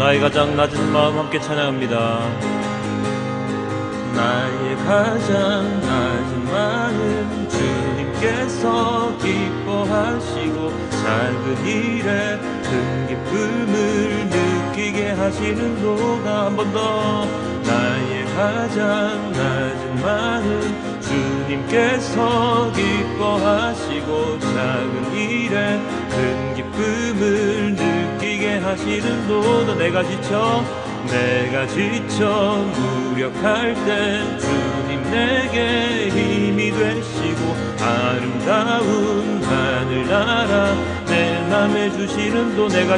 나의 가장 낮은 마음 함께 찬양합니다. 나의 가장 낮은 마음 주님께서 기뻐하시고 작은 일에 큰 기쁨을 느끼게 하시는도다. 한 번 더. 나의 가장 낮은 마음 주님께서 기뻐하시고 작은 일에 큰 기쁨을 느끼게 하시는도다. 내가 지쳐 무력할 때 주님 내게 힘이 되시고 아름다운 하늘나라 내 맘에 주시는도. 내가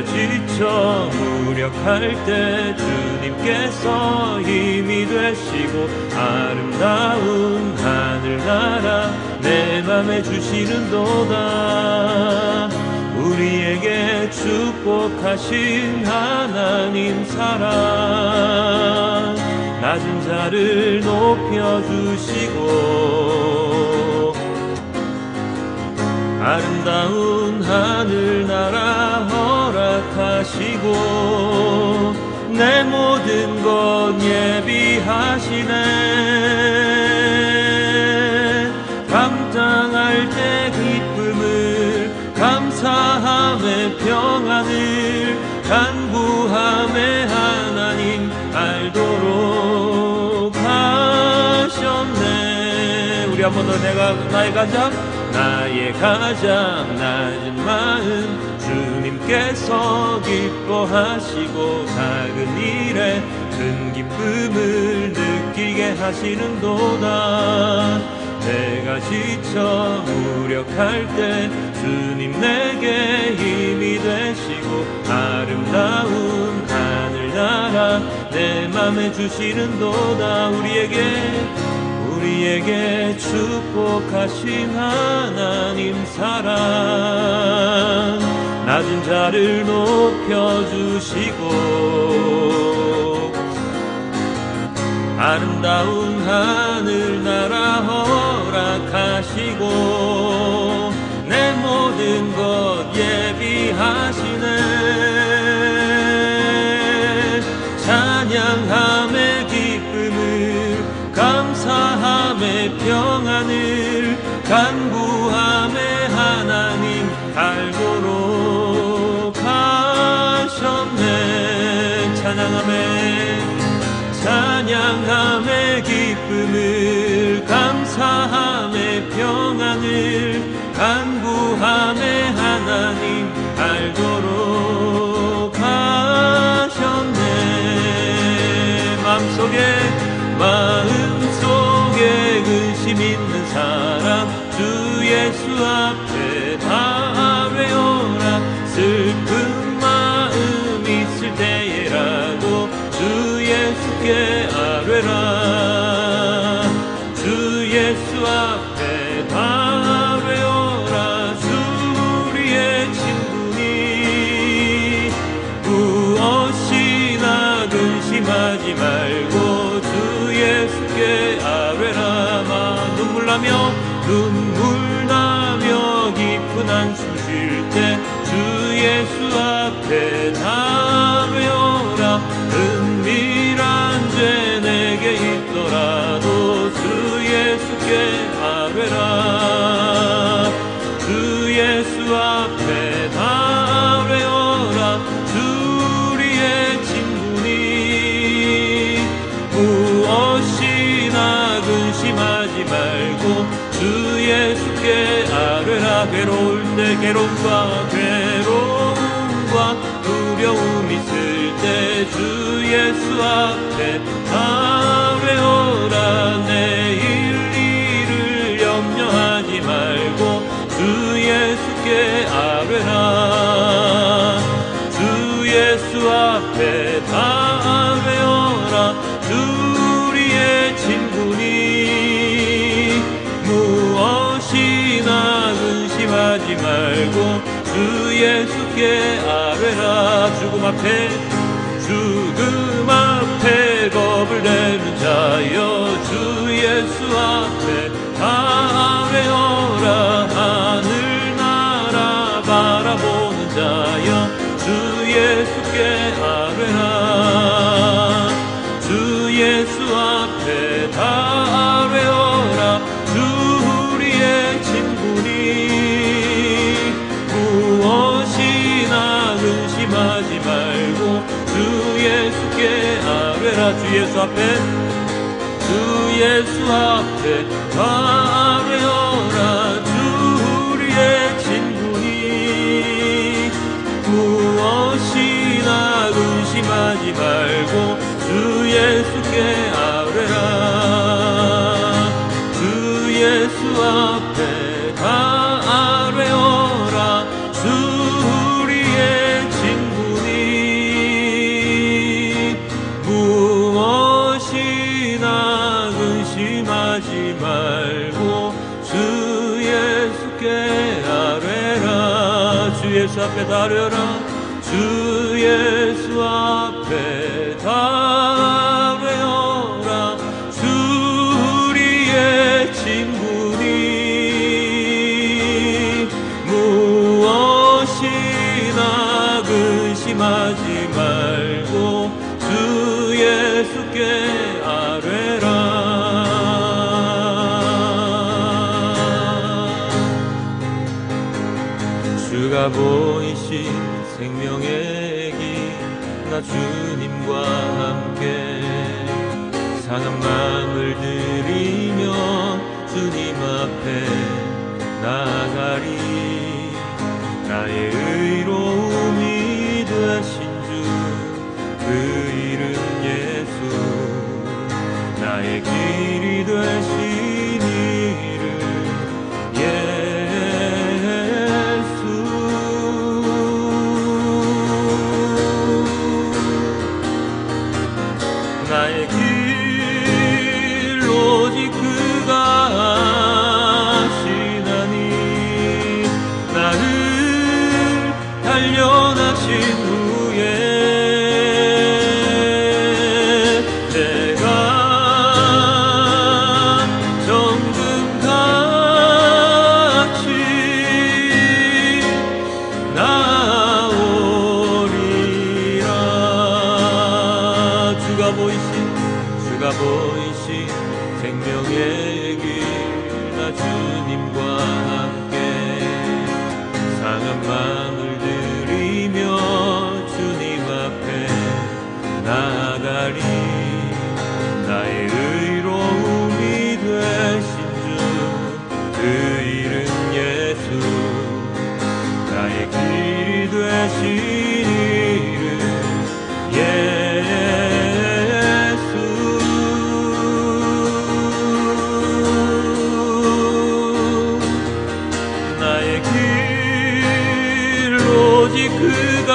지쳐 무력할 때 주님께서 힘이 되시고 아름다운 하늘나라 내 맘에 주시는도다. 우리에게 축복하신 하나님 사랑 낮은 자를 높여주시고 아름다운 하늘나라 허락하시고 내 모든 것 예비하시네. 감당할 때 기쁨을 감사함의 평안을 간구함의 하나님 알도록 하셨네. 우리 한 번 더. 나의 가장 낮은 마음 주님께서 기뻐하시고 작은 일에 큰 기쁨을 느끼게 하시는도다. 내가 지쳐 무력할 때 주님 내게 힘이 되시고 아름다운 하늘나라 내 맘에 주시는도다. 우리에게 축복하신 하나님 사랑 낮은 자를 높여주시고 아름다운 하늘나라 허락하시고 내 모든 것 예비하시네. 찬양함의 기쁨을 감사함의 평안을 간구함의 하나님 알도록 하셨네. 찬양함의 기쁨을 감사함의 평안을 간구함의 하나님 알도록 하셨네. 마음속에 근심 있는 사람 주 예수 앞에 다 외워라. 슬픈 마음 있을 때에라도 주 예수께 아뢰라. 주 예수 앞에 다 외워라. 주 우리의 친구니 무엇이나 근심하지 말고 주 예수께 아뢰라. 눈물 나며 깊은 한숨 쉴 때 주 예수 앞에 다 외워라. 은밀한 죄 내게 있더라도 주 예수께 아뢰라. 주 예수 앞에 다 외워라. 주 우리의 친구니 무엇이나 근심하지 말고 주 예수께 아뢰라. 괴로울 때 괴로움과 두려움 있을 때 주 예수 앞에 다 외워라. 내일 일을 염려하지 말고 주 예수께 아뢰라. 주 예수 앞에 다 외워라. 주 우리의 친구니 무엇이나 근심하지 말고 주 예수께 아뢰라. 죽음 앞에 겁을 내는 자여 주 예수 앞에 다 외워라. 하늘나라 바라보는 자여 주 다 아뢰어라. 주 우리의 친구니 무엇이나 근심하지 말고 주 예수께 아뢰라. 주 예수 앞에 다 아뢰어라. 주 우리의 친구니 무엇이나 근심하지 말고 주 예수께 아뢰라. 주 예수 앞에 다 아뢰어라. 주 우리의 친구니 무엇이나 근심하지 말고 주 예수께 아뢰라. 주 예수 앞에 다 아뢰어라. 주 예수 앞에 다 아뢰어라. 주 우리의 친구니 무엇이나 근심하지 말고 주 예수께 아뢰라. 주가 보이신 생명의 길 나 주님과 함께 상한 마음을 들이며 주님 앞에 나아가리. 나의 의로움이 되신 주 그 이름 예수. 나의 길이 되신 이름 예수. 나의 길 오직 그가 아시나니. 나를 단련하신 후에 내가 정금같이 나오리라. 주가 보이신 생명의 길 나 주님과 함께 상한 마음을 들이며 주님 앞에 나아가리. 나의 의로움이 되신 주 그 이름 예수. 나의 길이 되신 이름 예수. 나의 길 오직 그가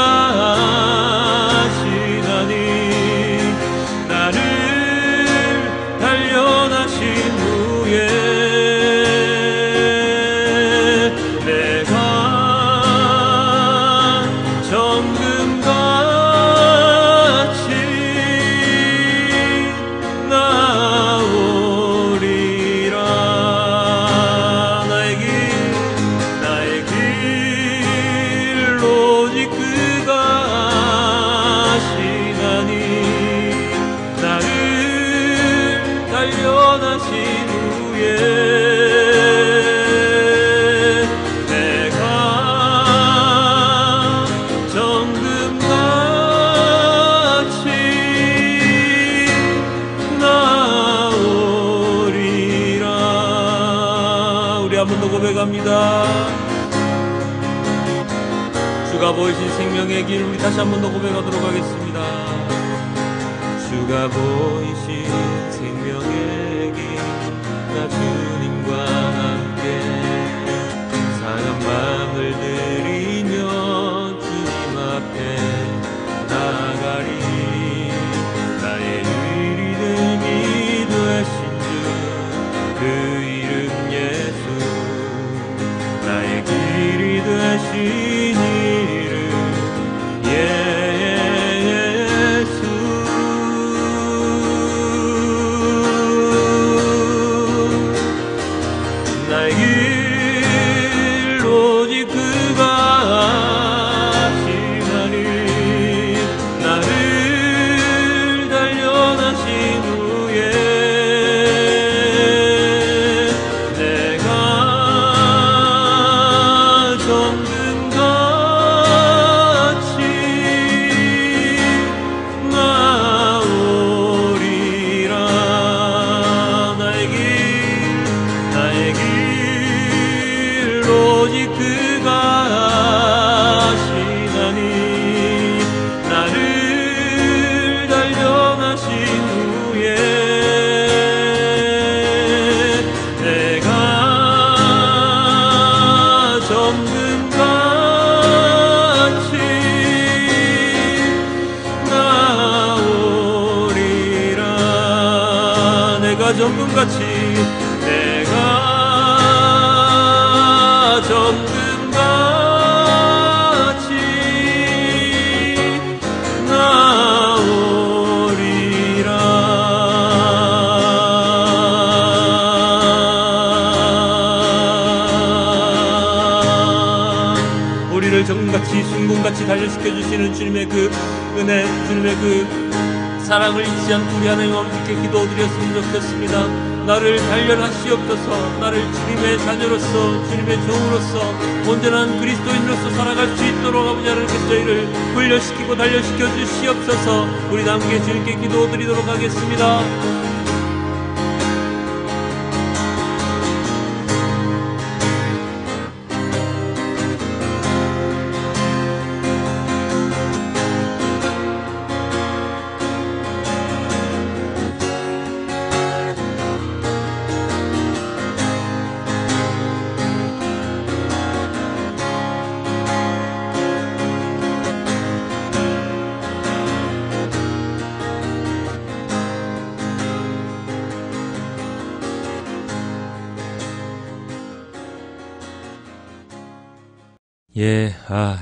아시나니. 나를 단련하신 후에 내가 정금같이 나오리라. 나의 길 오직 그가 아시나니. 나를 단련하신 후에 내가 정금같이 나오리라. 우리 한 번 더 고백합니다. 주가 보이신 생명의 길. 우리 다시 한 번 더 고백하도록 하겠습니다. 주가 보이신 생명의 길 나 주님과 함께 상한 마음을 들이며 주님 앞에 나아가리. 나의 의리됨이 되신 주 그 이름 예수. 나의 길이 되신 이름 예수. 나의 길 오직 그가 아시나니. 나를 단련하신 후에 정금같이 내가 정금같이 나오리라. 우리를 정금같이 순금같이 단련시켜 주시는 주님의 그 은혜, 주님의 그 사랑을 잊지 않고 우리 하나님 엄직히 기도드렸으면 좋겠습니다. 나를 단련하시옵소서. 나를 주님의 자녀로서, 주님의 종으로서, 온전한 그리스도인으로서 살아갈 수 있도록 아버지 하나님께서 저희를 훈련시키고 단련시켜 주시옵소서. 우리 다 함께 주님께 기도드리도록 하겠습니다.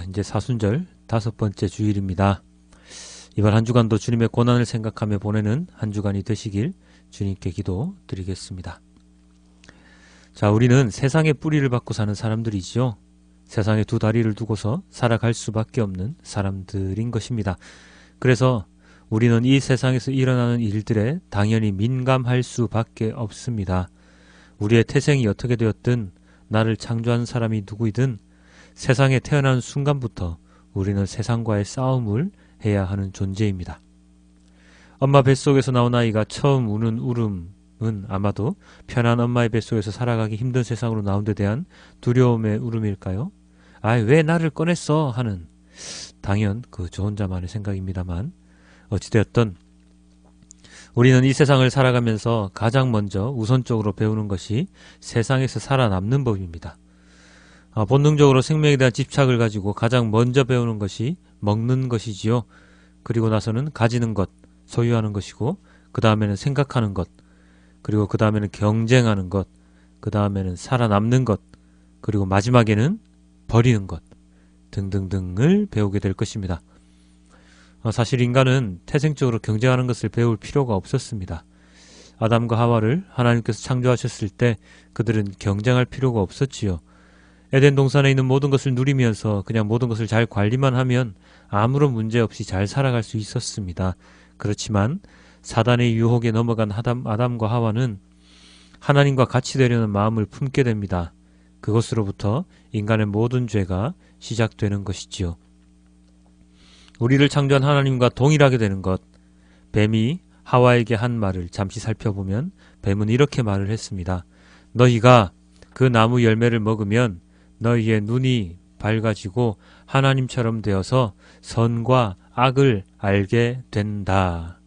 이제 사순절 5번째 주일입니다. 이번 한 주간도 주님의 고난을 생각하며 보내는 한 주간이 되시길 주님께 기도드리겠습니다. 자, 우리는 세상의 뿌리를 받고 사는 사람들이지요. 세상에 두 다리를 두고서 살아갈 수밖에 없는 사람들인 것입니다. 그래서 우리는 이 세상에서 일어나는 일들에 당연히 민감할 수밖에 없습니다. 우리의 태생이 어떻게 되었든 나를 창조한 사람이 누구이든 세상에 태어난 순간부터 우리는 세상과의 싸움을 해야 하는 존재입니다. 엄마 뱃속에서 나온 아이가 처음 우는 울음은 아마도 편한 엄마의 뱃속에서 살아가기 힘든 세상으로 나온 데 대한 두려움의 울음일까요? 왜 나를 꺼냈어? 하는 당연 저 혼자만의 생각입니다만 어찌되었든 우리는 이 세상을 살아가면서 가장 먼저 우선적으로 배우는 것이 세상에서 살아남는 법입니다. 본능적으로 생명에 대한 집착을 가지고 가장 먼저 배우는 것이 먹는 것이지요. 그리고 나서는 가지는 것, 소유하는 것이고 그 다음에는 생각하는 것, 그리고 그 다음에는 경쟁하는 것, 그 다음에는 살아남는 것, 그리고 마지막에는 버리는 것 등등등을 배우게 될 것입니다. 사실 인간은 태생적으로 경쟁하는 것을 배울 필요가 없었습니다. 아담과 하와를 하나님께서 창조하셨을 때 그들은 경쟁할 필요가 없었지요. 에덴 동산에 있는 모든 것을 누리면서 그냥 모든 것을 잘 관리만 하면 아무런 문제 없이 잘 살아갈 수 있었습니다. 그렇지만 사단의 유혹에 넘어간 아담과 하와는 하나님과 같이 되려는 마음을 품게 됩니다. 그것으로부터 인간의 모든 죄가 시작되는 것이지요. 우리를 창조한 하나님과 동일하게 되는 것, 뱀이 하와에게 한 말을 잠시 살펴보면 뱀은 이렇게 말을 했습니다. 너희가 그 나무 열매를 먹으면 너희의 눈이 밝아지고 하나님처럼 되어서 선과 악을 알게 된다.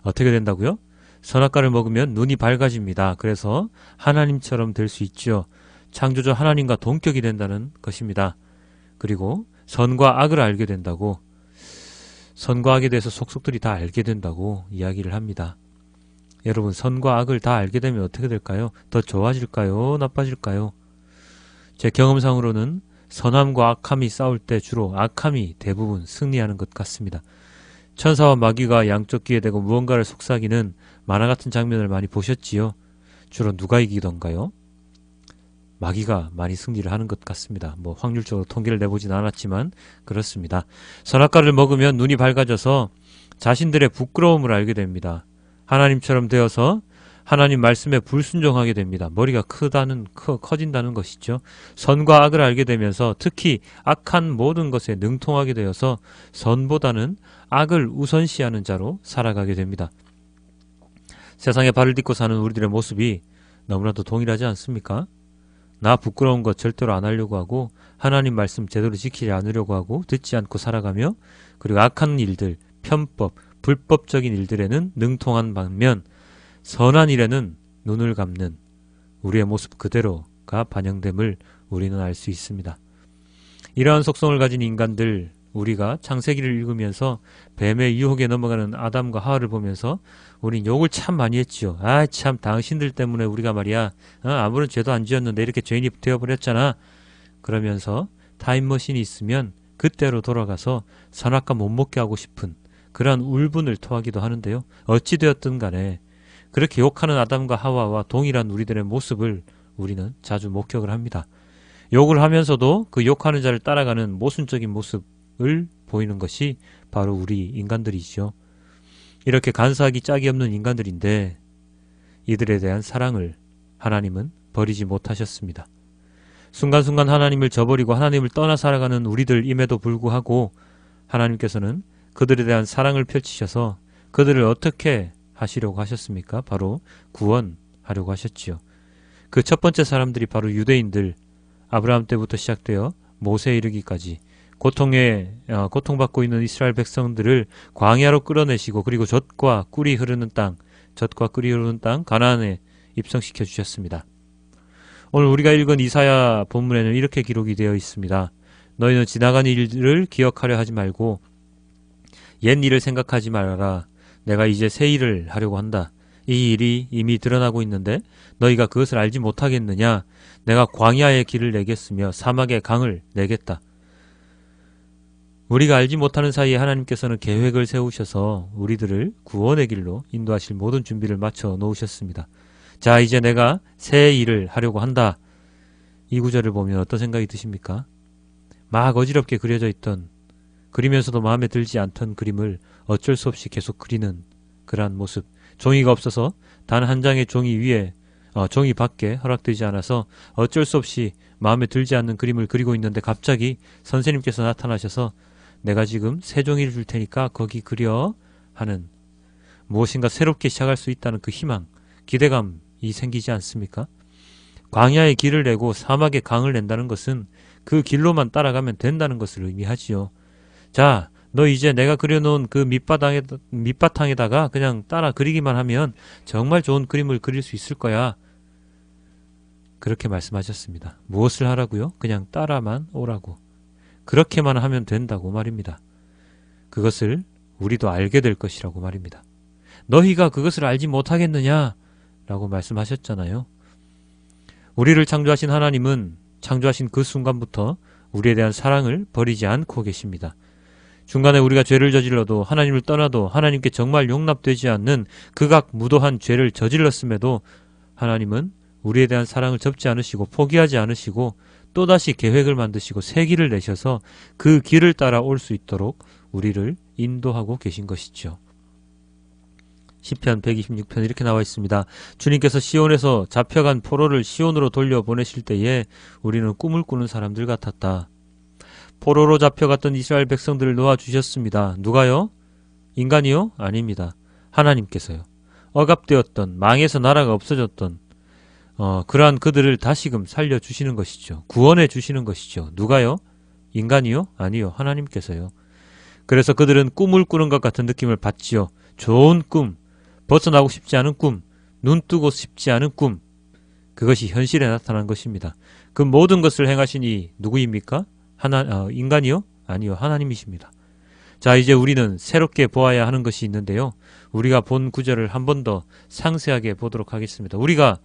어떻게 된다고요? 선악과를 먹으면 눈이 밝아집니다. 그래서 하나님처럼 될 수 있죠. 창조주 하나님과 동격이 된다는 것입니다. 그리고 선과 악을 알게 된다고, 선과 악에 대해서 속속들이 다 알게 된다고 이야기를 합니다. 여러분, 선과 악을 다 알게 되면 어떻게 될까요? 더 좋아질까요? 나빠질까요? 제 경험상으로는 선함과 악함이 싸울 때 주로 악함이 대부분 승리하는 것 같습니다. 천사와 마귀가 양쪽 귀에 대고 무언가를 속삭이는 만화 같은 장면을 많이 보셨지요? 주로 누가 이기던가요? 마귀가 많이 승리를 하는 것 같습니다. 확률적으로 통계를 내보진 않았지만 그렇습니다. 선악과를 먹으면 눈이 밝아져서 자신들의 부끄러움을 알게 됩니다. 하나님처럼 되어서 하나님 말씀에 불순종하게 됩니다. 머리가 커진다는 것이죠. 선과 악을 알게 되면서 특히 악한 모든 것에 능통하게 되어서 선보다는 악을 우선시하는 자로 살아가게 됩니다. 세상에 발을 딛고 사는 우리들의 모습이 너무나도 동일하지 않습니까? 나 부끄러운 것 절대로 안 하려고 하고 하나님 말씀 제대로 지키지 않으려고 하고 듣지 않고 살아가며 그리고 악한 일들, 편법, 불법적인 일들에는 능통한 반면 선한 일에는 눈을 감는 우리의 모습 그대로가 반영됨을 우리는 알 수 있습니다. 이러한 속성을 가진 인간들, 우리가 창세기를 읽으면서 뱀의 유혹에 넘어가는 아담과 하와를 보면서 우린 욕을 참 많이 했지요. 아, 참 당신들 때문에 우리가 말이야 아무런 죄도 안 지었는데 이렇게 죄인이 되어버렸잖아. 그러면서 타임머신이 있으면 그때로 돌아가서 선악과 못 먹게 하고 싶은 그러한 울분을 토하기도 하는데요. 어찌되었든 간에 그렇게 욕하는 아담과 하와와 동일한 우리들의 모습을 우리는 자주 목격을 합니다. 욕을 하면서도 그 욕하는 자를 따라가는 모순적인 모습을 보이는 것이 바로 우리 인간들이죠. 이렇게 간사하기 짝이 없는 인간들인데 이들에 대한 사랑을 하나님은 버리지 못하셨습니다. 순간순간 하나님을 저버리고 하나님을 떠나 살아가는 우리들임에도 불구하고 하나님께서는 그들에 대한 사랑을 펼치셔서 그들을 어떻게 하시려고 하셨습니까? 바로 구원하려고 하셨지요. 그 첫 번째 사람들이 바로 유대인들, 아브라함 때부터 시작되어 모세에 이르기까지 고통받고 있는 이스라엘 백성들을 광야로 끌어내시고 그리고 젖과 꿀이 흐르는 땅 가나안에 입성시켜 주셨습니다. 오늘 우리가 읽은 이사야 본문에는 이렇게 기록이 되어 있습니다. 너희는 지나간 일을 기억하려 하지 말고 옛 일을 생각하지 말아라. 내가 이제 새 일을 하려고 한다. 이 일이 이미 드러나고 있는데 너희가 그것을 알지 못하겠느냐? 내가 광야의 길을 내겠으며 사막의 강을 내겠다. 우리가 알지 못하는 사이에 하나님께서는 계획을 세우셔서 우리들을 구원의 길로 인도하실 모든 준비를 마쳐 놓으셨습니다. 자, 이제 내가 새 일을 하려고 한다. 이 구절을 보면 어떤 생각이 드십니까? 막 어지럽게 그려져 있던, 그리면서도 마음에 들지 않던 그림을 어쩔 수 없이 계속 그리는 그러한 모습. 종이가 없어서 단 한 장의 종이 밖에 허락되지 않아서 어쩔 수 없이 마음에 들지 않는 그림을 그리고 있는데 갑자기 선생님께서 나타나셔서 내가 지금 새 종이를 줄 테니까 거기 그려 하는, 무엇인가 새롭게 시작할 수 있다는 그 희망, 기대감이 생기지 않습니까? 광야의 길을 내고 사막의 강을 낸다는 것은 그 길로만 따라가면 된다는 것을 의미하지요. 자, 너 이제 내가 그려놓은 그 밑바탕에다가 그냥 따라 그리기만 하면 정말 좋은 그림을 그릴 수 있을 거야. 그렇게 말씀하셨습니다. 무엇을 하라고요? 그냥 따라만 오라고. 그렇게만 하면 된다고 말입니다. 그것을 우리도 알게 될 것이라고 말입니다. 너희가 그것을 알지 못하겠느냐? 라고 말씀하셨잖아요. 우리를 창조하신 하나님은 창조하신 그 순간부터 우리에 대한 사랑을 버리지 않고 계십니다. 중간에 우리가 죄를 저질러도 하나님을 떠나도 하나님께 정말 용납되지 않는 극악무도한 죄를 저질렀음에도 하나님은 우리에 대한 사랑을 접지 않으시고 포기하지 않으시고 또다시 계획을 만드시고 새 길을 내셔서 그 길을 따라 올 수 있도록 우리를 인도하고 계신 것이죠. 시편 126편 이렇게 나와 있습니다. 주님께서 시온에서 잡혀간 포로를 시온으로 돌려보내실 때에 우리는 꿈을 꾸는 사람들 같았다. 포로로 잡혀갔던 이스라엘 백성들을 놓아주셨습니다. 누가요? 인간이요? 아닙니다. 하나님께서요. 억압되었던, 망해서 나라가 없어졌던 그러한 그들을 다시금 살려주시는 것이죠. 구원해 주시는 것이죠. 누가요? 인간이요? 아니요. 하나님께서요. 그래서 그들은 꿈을 꾸는 것 같은 느낌을 받지요. 좋은 꿈, 벗어나고 싶지 않은 꿈, 눈 뜨고 싶지 않은 꿈, 그것이 현실에 나타난 것입니다. 그 모든 것을 행하시니 누구입니까? 인간이요? 아니요. 하나님이십니다. 자, 이제 우리는 새롭게 보아야 하는 것이 있는데요. 우리가 본 구절을 한 번 더 상세하게 보도록 하겠습니다. 우리가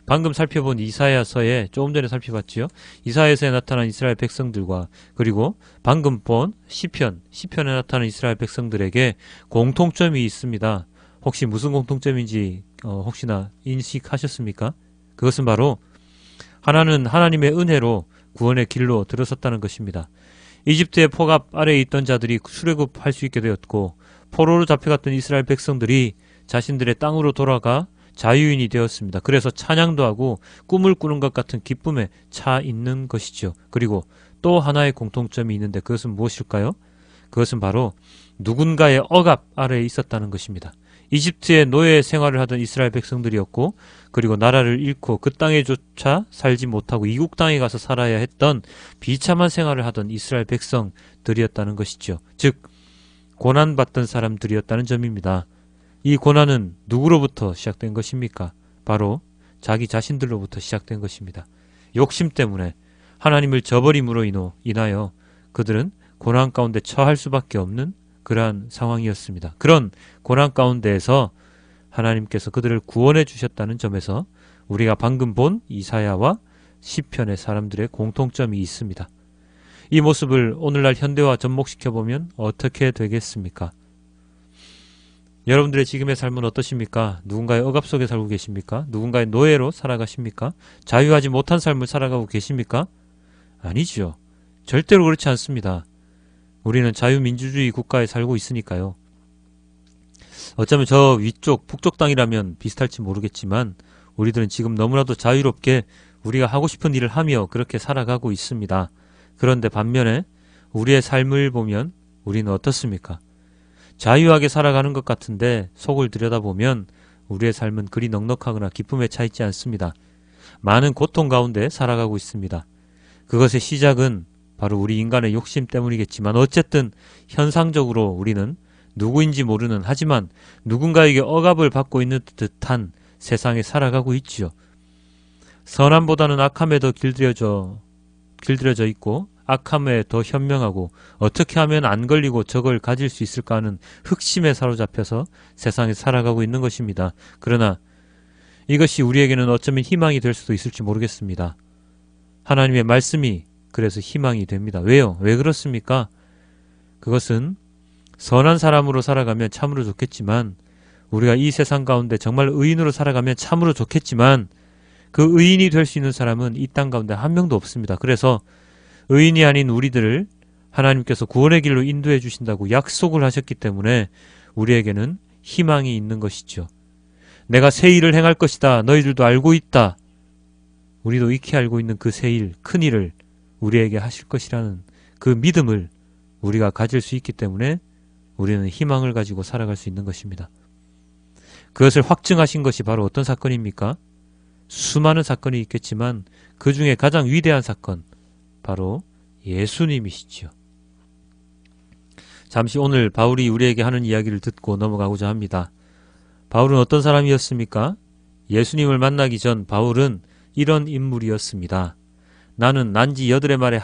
방금 살펴본 이사야서에 조금 전에 살펴봤지요. 이사야서에 나타난 이스라엘 백성들과 그리고 방금 본 시편에 나타난 이스라엘 백성들에게 공통점이 있습니다. 혹시 무슨 공통점인지 혹시나 인식하셨습니까? 그것은 바로 하나는 하나님의 은혜로 구원의 길로 들어섰다는 것입니다. 이집트의 포갑 아래에 있던 자들이 출애굽할 수 있게 되었고 포로로 잡혀갔던 이스라엘 백성들이 자신들의 땅으로 돌아가 자유인이 되었습니다. 그래서 찬양도 하고 꿈을 꾸는 것 같은 기쁨에 차 있는 것이죠. 그리고 또 하나의 공통점이 있는데 그것은 무엇일까요? 그것은 바로 누군가의 억압 아래에 있었다는 것입니다. 이집트의 노예 생활을 하던 이스라엘 백성들이었고 그리고 나라를 잃고 그 땅에조차 살지 못하고 이국 땅에 가서 살아야 했던 비참한 생활을 하던 이스라엘 백성들이었다는 것이죠. 즉 고난받던 사람들이었다는 점입니다. 이 고난은 누구로부터 시작된 것입니까? 바로 자기 자신들로부터 시작된 것입니다. 욕심 때문에 하나님을 저버림으로 인하여 그들은 고난 가운데 처할 수밖에 없는 그러한 상황이었습니다. 그런 고난 가운데에서 하나님께서 그들을 구원해 주셨다는 점에서 우리가 방금 본 이사야와 시편의 사람들의 공통점이 있습니다. 이 모습을 오늘날 현대화 접목시켜보면 어떻게 되겠습니까? 여러분들의 지금의 삶은 어떠십니까? 누군가의 억압 속에 살고 계십니까? 누군가의 노예로 살아가십니까? 자유하지 못한 삶을 살아가고 계십니까? 아니죠. 절대로 그렇지 않습니다. 우리는 자유민주주의 국가에 살고 있으니까요. 어쩌면 저 위쪽 북쪽 땅이라면 비슷할지 모르겠지만 우리들은 지금 너무나도 자유롭게 우리가 하고 싶은 일을 하며 그렇게 살아가고 있습니다. 그런데 반면에 우리의 삶을 보면 우리는 어떻습니까? 자유하게 살아가는 것 같은데 속을 들여다보면 우리의 삶은 그리 넉넉하거나 기쁨에 차 있지 않습니다. 많은 고통 가운데 살아가고 있습니다. 그것의 시작은 바로 우리 인간의 욕심 때문이겠지만 어쨌든 현상적으로 우리는 누구인지 모르는 하지만 누군가에게 억압을 받고 있는 듯한 세상에 살아가고 있지요. 선함보다는 악함에 더 길들여져 있고 악함에 더 현명하고 어떻게 하면 안 걸리고 저걸 가질 수 있을까 하는 흑심에 사로잡혀서 세상에 살아가고 있는 것입니다. 그러나 이것이 우리에게는 어쩌면 희망이 될 수도 있을지 모르겠습니다. 하나님의 말씀이 그래서 희망이 됩니다. 왜요? 왜 그렇습니까? 그것은 선한 사람으로 살아가면 참으로 좋겠지만 우리가 이 세상 가운데 정말 의인으로 살아가면 참으로 좋겠지만 그 의인이 될 수 있는 사람은 이 땅 가운데 한 명도 없습니다. 그래서 의인이 아닌 우리들을 하나님께서 구원의 길로 인도해 주신다고 약속을 하셨기 때문에 우리에게는 희망이 있는 것이죠. 내가 새 일을 행할 것이다. 너희들도 알고 있다. 우리도 익히 알고 있는 그 새 일, 큰 일을 우리에게 하실 것이라는 그 믿음을 우리가 가질 수 있기 때문에 우리는 희망을 가지고 살아갈 수 있는 것입니다. 그것을 확증하신 것이 바로 어떤 사건입니까? 수많은 사건이 있겠지만 그 중에 가장 위대한 사건, 바로 예수님이시지요. 잠시 오늘 바울이 우리에게 하는 이야기를 듣고 넘어가고자 합니다. 바울은 어떤 사람이었습니까? 예수님을 만나기 전 바울은 이런 인물이었습니다. 나는 난지 여드레 만에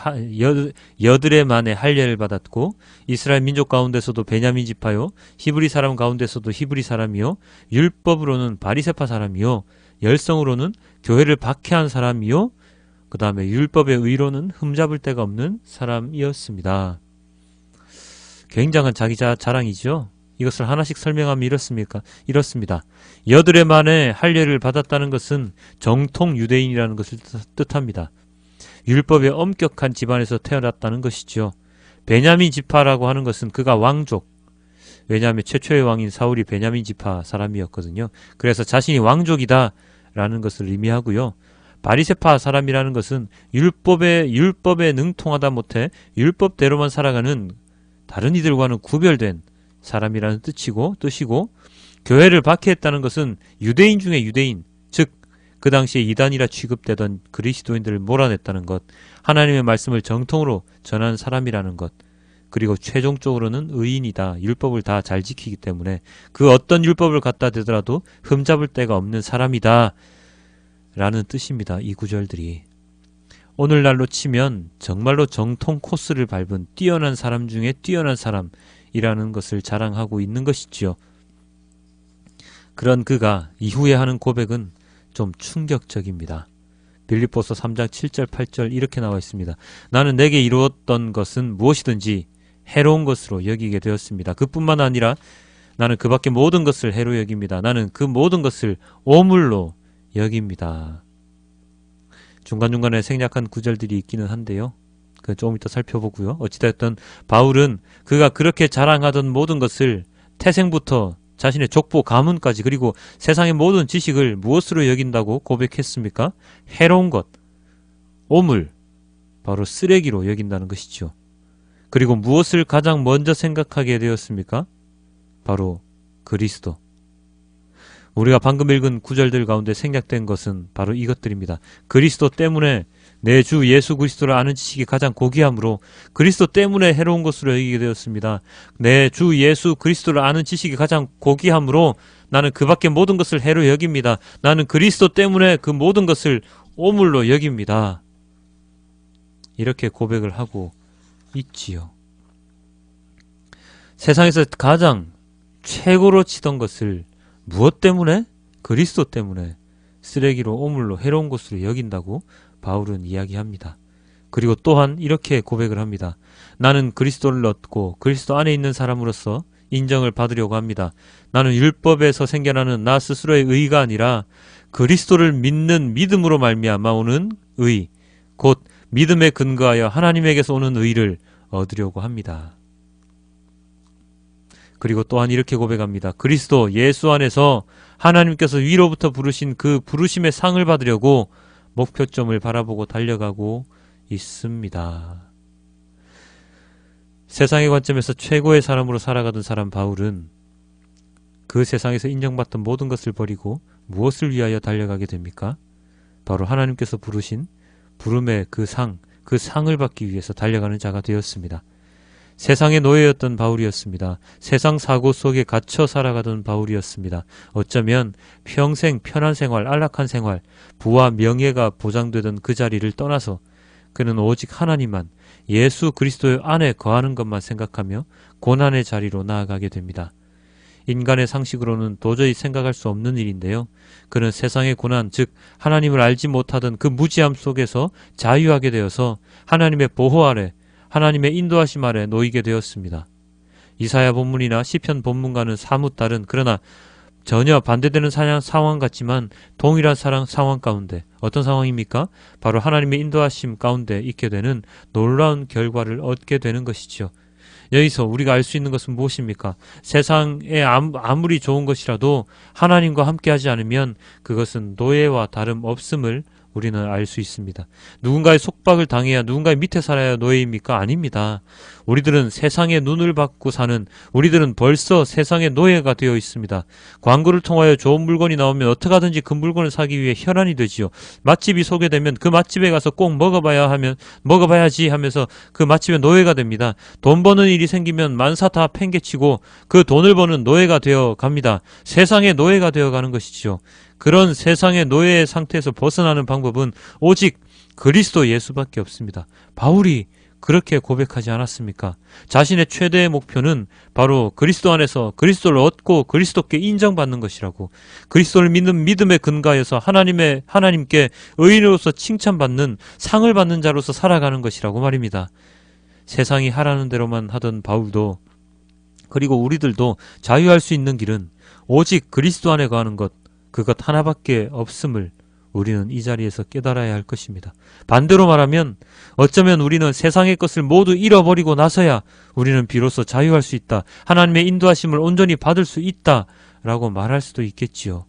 할례를 받았고 이스라엘 민족 가운데서도 베냐민 지파요 히브리 사람 가운데서도 히브리 사람이요 율법으로는 바리새파 사람이요 열성으로는 교회를 박해한 사람이요 그 다음에 율법의 의로는 흠잡을 데가 없는 사람이었습니다. 굉장한 자기 자랑이죠. 이것을 하나씩 설명하면 이렇습니다. 여드레 만에 할례를 받았다는 것은 정통 유대인이라는 것을 뜻합니다. 율법의 엄격한 집안에서 태어났다는 것이죠. 베냐민 지파라고 하는 것은 그가 왕족, 왜냐하면 최초의 왕인 사울이 베냐민 지파 사람이었거든요. 그래서 자신이 왕족이다 라는 것을 의미하고요. 바리새파 사람이라는 것은 율법에 능통하다 못해 율법대로만 살아가는 다른 이들과는 구별된 사람이라는 뜻이고 교회를 박해했다는 것은 유대인 중에 유대인, 즉 그 당시에 이단이라 취급되던 그리스도인들을 몰아냈다는 것, 하나님의 말씀을 정통으로 전하는 사람이라는 것, 그리고 최종적으로는 의인이다. 율법을 다 잘 지키기 때문에 그 어떤 율법을 갖다 대더라도 흠잡을 데가 없는 사람이다 라는 뜻입니다. 이 구절들이. 오늘날로 치면 정말로 정통 코스를 밟은 뛰어난 사람 중에 뛰어난 사람이라는 것을 자랑하고 있는 것이지요. 그런 그가 이후에 하는 고백은 좀 충격적입니다. 빌립보서 3장 7절 8절 이렇게 나와 있습니다. 나는 내게 이루었던 것은 무엇이든지 해로운 것으로 여기게 되었습니다. 그뿐만 아니라 나는 그 밖에 모든 것을 해로 여깁니다. 나는 그 모든 것을 오물로 여깁니다. 중간중간에 생략한 구절들이 있기는 한데요. 그건 조금 이따 살펴보고요. 어찌됐든 바울은 그가 그렇게 자랑하던 모든 것을 태생부터 자신의 족보 가문까지 그리고 세상의 모든 지식을 무엇으로 여긴다고 고백했습니까? 해로운 것, 오물, 바로 쓰레기로 여긴다는 것이죠. 그리고 무엇을 가장 먼저 생각하게 되었습니까? 바로 그리스도. 우리가 방금 읽은 구절들 가운데 생략된 것은 바로 이것들입니다. 그리스도 때문에 내 주 예수 그리스도를 아는 지식이 가장 고귀함으로 그리스도 때문에 해로운 것으로 여기게 되었습니다. 내 주 예수 그리스도를 아는 지식이 가장 고귀함으로 나는 그 밖에 모든 것을 해로 여깁니다. 나는 그리스도 때문에 그 모든 것을 오물로 여깁니다. 이렇게 고백을 하고 있지요. 세상에서 가장 최고로 치던 것을 무엇 때문에? 그리스도 때문에 쓰레기로 오물로 해로운 것으로 여긴다고 바울은 이야기합니다. 그리고 또한 이렇게 고백을 합니다. 나는 그리스도를 얻고 그리스도 안에 있는 사람으로서 인정을 받으려고 합니다. 나는 율법에서 생겨나는 나 스스로의 의가 아니라 그리스도를 믿는 믿음으로 말미암아 오는 의, 곧 믿음에 근거하여 하나님에게서 오는 의를 얻으려고 합니다. 그리고 또한 이렇게 고백합니다. 그리스도 예수 안에서 하나님께서 위로부터 부르신 그 부르심의 상을 받으려고 목표점을 바라보고 달려가고 있습니다. 세상의 관점에서 최고의 사람으로 살아가던 사람 바울은 그 세상에서 인정받던 모든 것을 버리고 무엇을 위하여 달려가게 됩니까? 바로 하나님께서 부르신 부름의 그 상을 받기 위해서 달려가는 자가 되었습니다. 세상의 노예였던 바울이었습니다. 세상 사고 속에 갇혀 살아가던 바울이었습니다. 어쩌면 평생 편한 생활, 안락한 생활, 부와 명예가 보장되던 그 자리를 떠나서 그는 오직 하나님만, 예수 그리스도의 안에 거하는 것만 생각하며 고난의 자리로 나아가게 됩니다. 인간의 상식으로는 도저히 생각할 수 없는 일인데요. 그는 세상의 고난, 즉 하나님을 알지 못하던 그 무지함 속에서 자유하게 되어서 하나님의 보호 아래, 하나님의 인도하심 아래 놓이게 되었습니다. 이사야 본문이나 시편 본문과는 사뭇 다른, 그러나 전혀 반대되는 상황 같지만 동일한 상황 가운데, 어떤 상황입니까? 바로 하나님의 인도하심 가운데 있게 되는 놀라운 결과를 얻게 되는 것이죠. 여기서 우리가 알 수 있는 것은 무엇입니까? 세상에 아무리 좋은 것이라도 하나님과 함께하지 않으면 그것은 노예와 다름없음을 우리는 알 수 있습니다. 누군가의 속박을 당해야, 누군가의 밑에 살아야 노예입니까? 아닙니다. 우리들은 세상의 눈을 받고 사는, 우리들은 벌써 세상의 노예가 되어 있습니다. 광고를 통하여 좋은 물건이 나오면 어떻게 하든지 그 물건을 사기 위해 혈안이 되지요. 맛집이 소개되면 그 맛집에 가서 꼭 먹어봐야지 하면서 그 맛집의 노예가 됩니다. 돈 버는 일이 생기면 만사 다 팽개치고 그 돈을 버는 노예가 되어 갑니다. 세상의 노예가 되어 가는 것이죠. 그런 세상의 노예의 상태에서 벗어나는 방법은 오직 그리스도 예수밖에 없습니다. 바울이 그렇게 고백하지 않았습니까? 자신의 최대의 목표는 바로 그리스도 안에서 그리스도를 얻고 그리스도께 인정받는 것이라고, 그리스도를 믿는 믿음에 근거하여서 하나님께 의인으로서 칭찬받는, 상을 받는 자로서 살아가는 것이라고 말입니다. 세상이 하라는 대로만 하던 바울도, 그리고 우리들도 자유할 수 있는 길은 오직 그리스도 안에 거하는 것, 그것 하나밖에 없음을 우리는 이 자리에서 깨달아야 할 것입니다. 반대로 말하면 어쩌면 우리는 세상의 것을 모두 잃어버리고 나서야 우리는 비로소 자유할 수 있다, 하나님의 인도하심을 온전히 받을 수 있다 라고 말할 수도 있겠지요.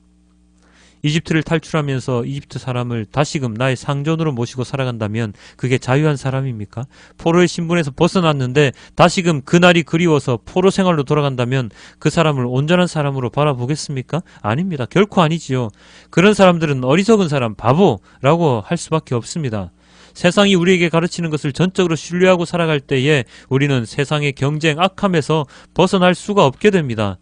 이집트를 탈출하면서 이집트 사람을 다시금 나의 상전으로 모시고 살아간다면 그게 자유한 사람입니까? 포로의 신분에서 벗어났는데 다시금 그날이 그리워서 포로 생활로 돌아간다면 그 사람을 온전한 사람으로 바라보겠습니까? 아닙니다. 결코 아니지요. 그런 사람들은 어리석은 사람, 바보라고 할 수밖에 없습니다. 세상이 우리에게 가르치는 것을 전적으로 신뢰하고 살아갈 때에 우리는 세상의 경쟁, 악함에서 벗어날 수가 없게 됩니다.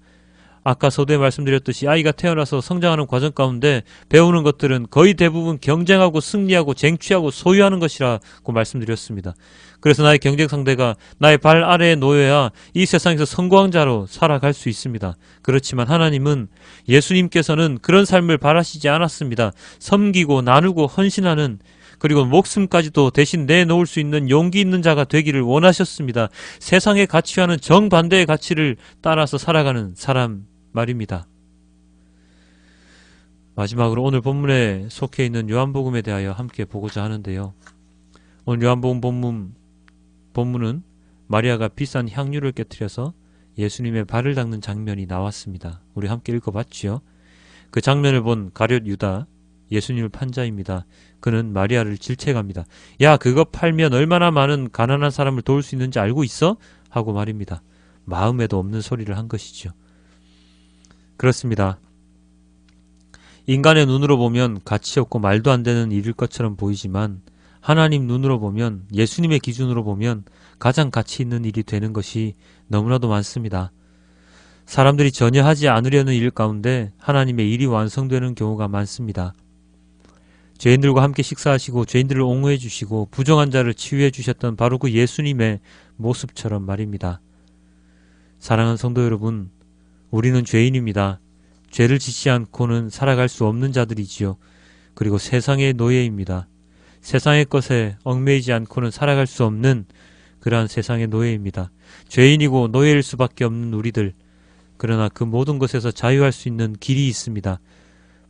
아까 서두에 말씀드렸듯이 아이가 태어나서 성장하는 과정 가운데 배우는 것들은 거의 대부분 경쟁하고 승리하고 쟁취하고 소유하는 것이라고 말씀드렸습니다. 그래서 나의 경쟁 상대가 나의 발 아래에 놓여야 이 세상에서 성공한 자로 살아갈 수 있습니다. 그렇지만 하나님은, 예수님께서는 그런 삶을 바라시지 않았습니다. 섬기고 나누고 헌신하는, 그리고 목숨까지도 대신 내놓을 수 있는 용기 있는 자가 되기를 원하셨습니다. 세상의 가치와는 정반대의 가치를 따라서 살아가는 사람 말입니다. 마지막으로 오늘 본문에 속해 있는 요한복음에 대하여 함께 보고자 하는데요. 오늘 요한복음 본문은 마리아가 비싼 향유를 깨뜨려서 예수님의 발을 닦는 장면이 나왔습니다. 우리 함께 읽어봤지요. 그 장면을 본 가룟 유다, 예수님을 판 자입니다. 그는 마리아를 질책합니다. 야, 그거 팔면 얼마나 많은 가난한 사람을 도울 수 있는지 알고 있어? 하고 말입니다. 마음에도 없는 소리를 한 것이죠. 그렇습니다. 인간의 눈으로 보면 가치 없고 말도 안 되는 일일 것처럼 보이지만 하나님 눈으로 보면, 예수님의 기준으로 보면 가장 가치 있는 일이 되는 것이 너무나도 많습니다. 사람들이 전혀 하지 않으려는 일 가운데 하나님의 일이 완성되는 경우가 많습니다. 죄인들과 함께 식사하시고 죄인들을 옹호해 주시고 부정한 자를 치유해 주셨던 바로 그 예수님의 모습처럼 말입니다. 사랑하는 성도 여러분, 우리는 죄인입니다. 죄를 짓지 않고는 살아갈 수 없는 자들이지요. 그리고 세상의 노예입니다. 세상의 것에 얽매이지 않고는 살아갈 수 없는 그러한 세상의 노예입니다. 죄인이고 노예일 수밖에 없는 우리들. 그러나 그 모든 것에서 자유할 수 있는 길이 있습니다.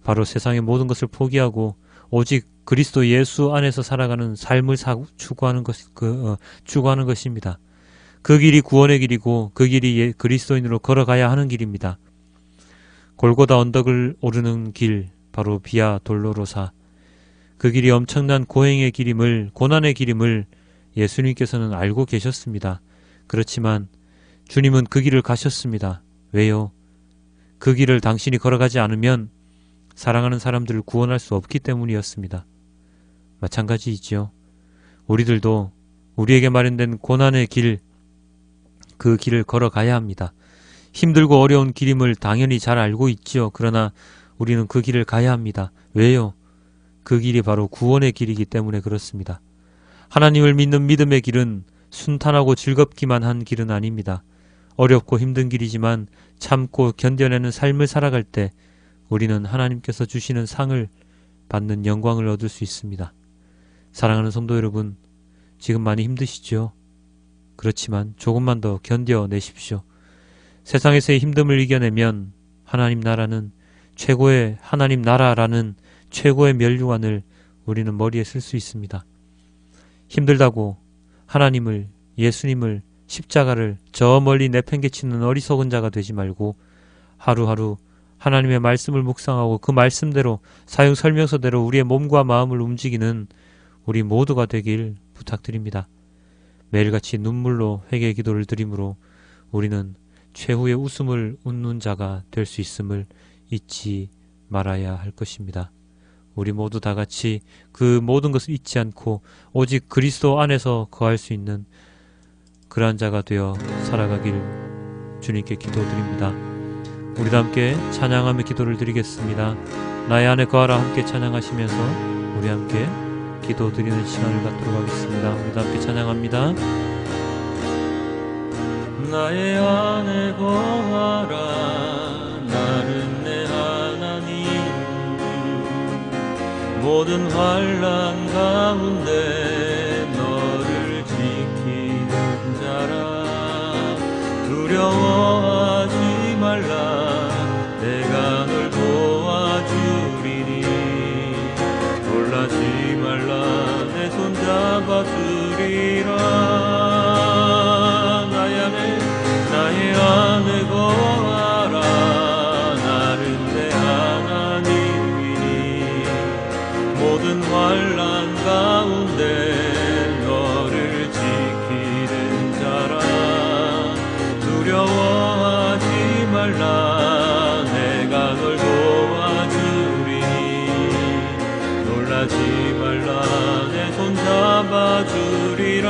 바로 세상의 모든 것을 포기하고 오직 그리스도 예수 안에서 살아가는 삶을 추구하는 것입니다. 그 길이 구원의 길이고 그 길이 그리스도인으로 걸어가야 하는 길입니다. 골고다 언덕을 오르는 길, 바로 비아 돌로로사. 그 길이 엄청난 고행의 길임을, 고난의 길임을 예수님께서는 알고 계셨습니다. 그렇지만 주님은 그 길을 가셨습니다. 왜요? 그 길을 당신이 걸어가지 않으면 사랑하는 사람들을 구원할 수 없기 때문이었습니다. 마찬가지이지요. 우리들도 우리에게 마련된 고난의 길, 그 길을 걸어가야 합니다. 힘들고 어려운 길임을 당연히 잘 알고 있지요. 그러나 우리는 그 길을 가야 합니다. 왜요? 그 길이 바로 구원의 길이기 때문에 그렇습니다. 하나님을 믿는 믿음의 길은 순탄하고 즐겁기만 한 길은 아닙니다. 어렵고 힘든 길이지만 참고 견뎌내는 삶을 살아갈 때 우리는 하나님께서 주시는 상을 받는 영광을 얻을 수 있습니다. 사랑하는 성도 여러분, 지금 많이 힘드시죠? 그렇지만 조금만 더 견뎌내십시오. 세상에서의 힘듦을 이겨내면 하나님 나라는 하나님 나라라는 최고의 면류관을 우리는 머리에 쓸 수 있습니다. 힘들다고 하나님을, 예수님을, 십자가를 저 멀리 내팽개치는 어리석은 자가 되지 말고 하루하루 하나님의 말씀을 묵상하고 그 말씀대로 사용 설명서대로 우리의 몸과 마음을 움직이는 우리 모두가 되길 부탁드립니다. 매일같이 눈물로 회개 기도를 드림으로 우리는 최후의 웃음을 웃는 자가 될 수 있음을 잊지 말아야 할 것입니다. 우리 모두 다 같이 그 모든 것을 잊지 않고 오직 그리스도 안에서 거할 수 있는 그러한 자가 되어 살아가길 주님께 기도드립니다. 우리도 함께 찬양하며 기도를 드리겠습니다. 나의 안에 거하라 함께 찬양하시면서 우리 함께 기도드리는 시간을 갖도록 하겠습니다. 우리도 함께 찬양합니다. 나의 안에 거하라 나는 내 하나님 모든 환난 가운데 너를 지키는 자라 두려워하지 말라 내가 널 도와주리니 놀라지 말라 내 손 잡아주리라 나의 안에 거하라 나는 내 하나님이니 모든 환난 가운데 너를 지키는 자라 두려워하지 말라 내가 널 도와주리니 놀라지 말라 내 손 잡아주리라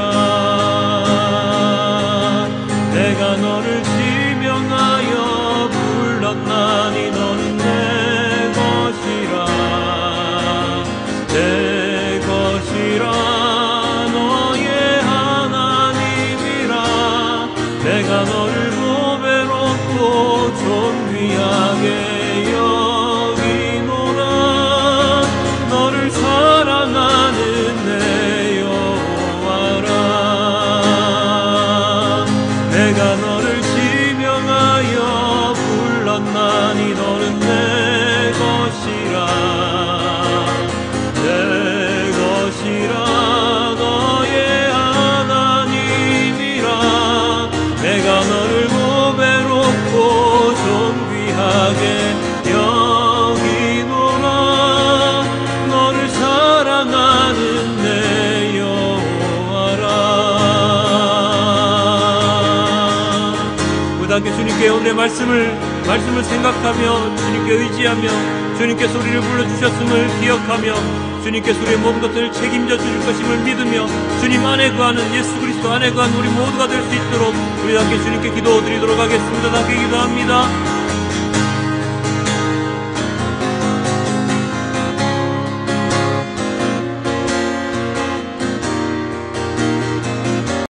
내가 너를 지명하여 불렀나니 너는 내 것이라 내 것이라 너의 하나님이라 내가 너를 보배롭고 존귀하게 여기노라 너를 사랑하는 내 여호와라 내가 너를 지명하여 불렀나니 너는 내 것이라 내 것이라 너의 하나님이라 내가 너를 보배롭고 존귀하게 여기노라 너를 사랑하는 내 여호와라 우리 함께 주님께 오늘의 말씀을 생각하며 주님께 의지하며 주님께서 우리를 불러주셨음을 기억하며 주님께서 우리의 모든 것을 책임져 주실 것임을 믿으며 주님 안에 거하는 예수 그리스도 안에 거하는 우리 모두가 될 수 있도록 우리 함께 주님께 기도드리도록 하겠습니다. 함께 기도합니다.